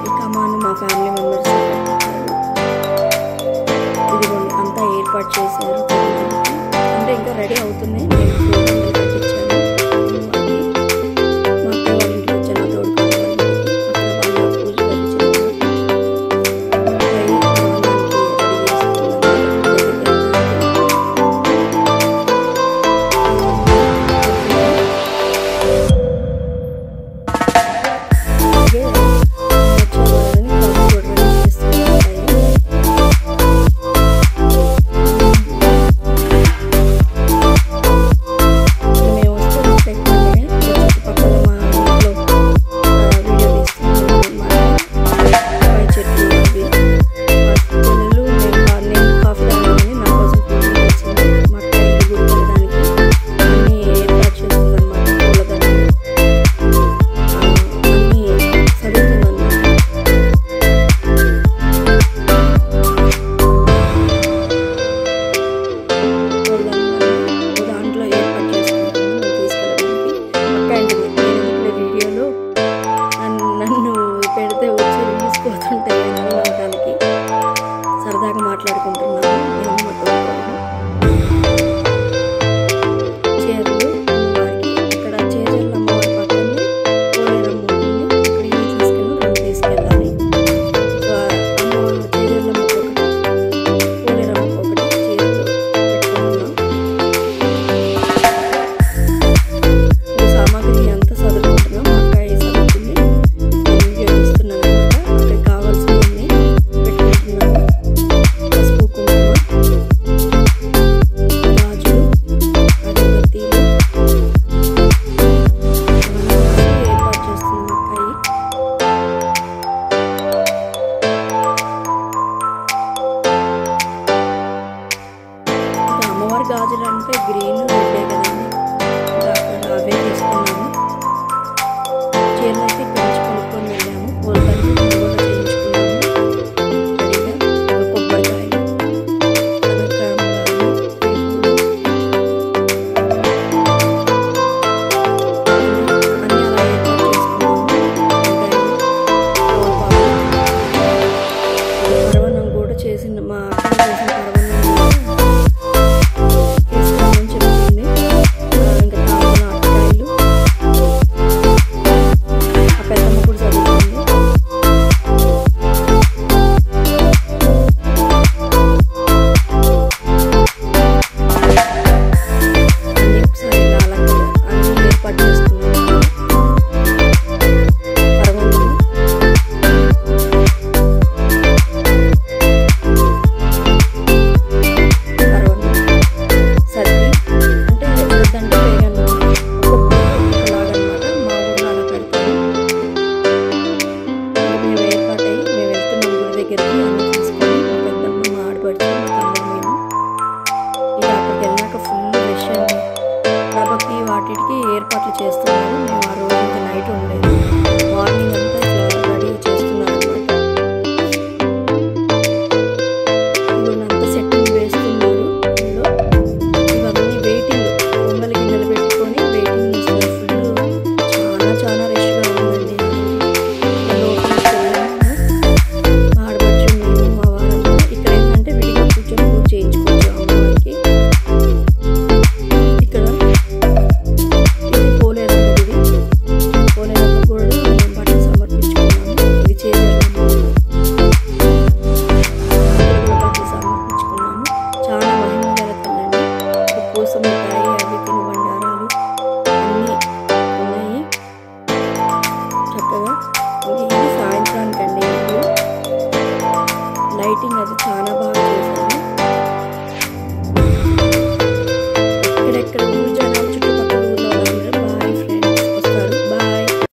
ఈ కమాను మా family members ఇదిగోండి అంతా ఏర్పాటు చేశారు. అంటే ఇంకా రెడీ అవుతుంది. నేను కట్టించాను. అది మా అక్క వాళ్ళ ఇంటికి వచ్చాను. తోడుకోవాలి అక్కడ వాళ్ళ పూజ కట్టించాను. సరదాగా మాట్లాడుకుంటున్నాను. చీరలు అమ్మవారికి ఇక్కడ చేజర్ల అమ్మవారి పక్కనే పోలేరమ్మ ఉంటుంది. ఇక్కడికి తీసుకెళ్ళాలి. అమ్మవారు చేజర్లమ్మకి ఒకటి, పోలేరమ్మకి ఒకటి చీరలు పెట్టుకుంటున్నాం. ఈ సామాగ్రి అంతా చదువుకుంటున్నాం. అక్కాయి చదువుతుంది. వీడియో తీస్తున్నాను అనమాట. అక్కడికి కావాల్సినవన్నీ పెట్టుకుంటున్నాము. పసుపు, కుంకుమ, గాజులు, అగరబత్తీలు అవన్నీ ఏర్పాటు చేస్తున్నాం అక్కాయి. ఇంకా అమ్మవారి గాజులు అంటే గ్రీన్, రెడ్డే కదండి. ఇంకా అక్కడ అవే తీసుకున్నాము. చీరలు అయితే పెంచి కొనుక్కొని వెళ్ళాము. పూలదండలు కూడా చేయించుకున్నాము. రెడీగా ఒక కొబ్బరికాయలు, కనకాంబరాలు, పువ్వులు అన్నీ అలా ఏర్పాటు చేసుకున్నాము. వంకాయలు, పరవన్నం కూడా చేసిన మా అక్క చేసిన పరవన్నం కూడా తీసుకురామని చెప్తుంది. ఇంకా కావాలని అరటికాయలు, ఆ పెద్దమ్మ కూడా చదువుతుంది. అన్నీ ఒకసారి ఇలా అన్నీ ఏర్పాటు చేసుకున్నాము. పరవన్నం సద్ది అంటే వద్దంటే వేగన్నం ఒకలాగనమాట. మా ఊళ్ళో అలా పెడతారు. మేము ఏర్పాటై మేము వెళ్తున్నాం గుడి దగ్గరికి. అన్నీ తీసుకొని మా పెద్దమ్మ, మా ఆడపడుచు, మా తమ్ముడు, మేము ఇక అక్కడికి వెళ్ళాక ఫుల్ రష్ అండి. ప్రభకి వాటికి ఏర్పాట్లు చేస్తున్నారు. మేము ఆ రోజు ఇంకా నైట్ ఉండలేదు. మార్నింగ్ అంతా ఇట్లా రెడీ చేస్తున్నారు అనమాట. ఇవన్నంతా సెట్టింగ్ వేస్తున్నారు. ఇందులో ఇవన్నీ వెయిటింగ్, పొంగల్ గిన్నెలు పెట్టుకొని వెయిటింగ్ చేస్తున్నారు. ఫుల్ చాలా రష్గా ఉందండి. ఇంకా లోపలికి వెళ్ళాము. మా ఆడపడుచు, మేము, మా వారంతా. ఇక్కడ ఏంటంటే విడిగా కూర్చొని పూజ చేయించుకోవచ్చు అమ్మవారికి. ఇక్కడ ఇది పోలేరమ్మ గుడి. పోలేరమ్మ కూడా మేము బట్టలు సమర్పించుకున్నాము. ఇది చేజర్లమ్మ బట్టలు సమర్పించుకున్నాము. చాలా మహిమ గల తల్లండి. పూస మిఠాయి, అవి తిని బండారాలు అన్నీ ఉన్నాయి చక్కగా. ఇది సాయంత్రానికండి. లైటింగ్ అది చాలా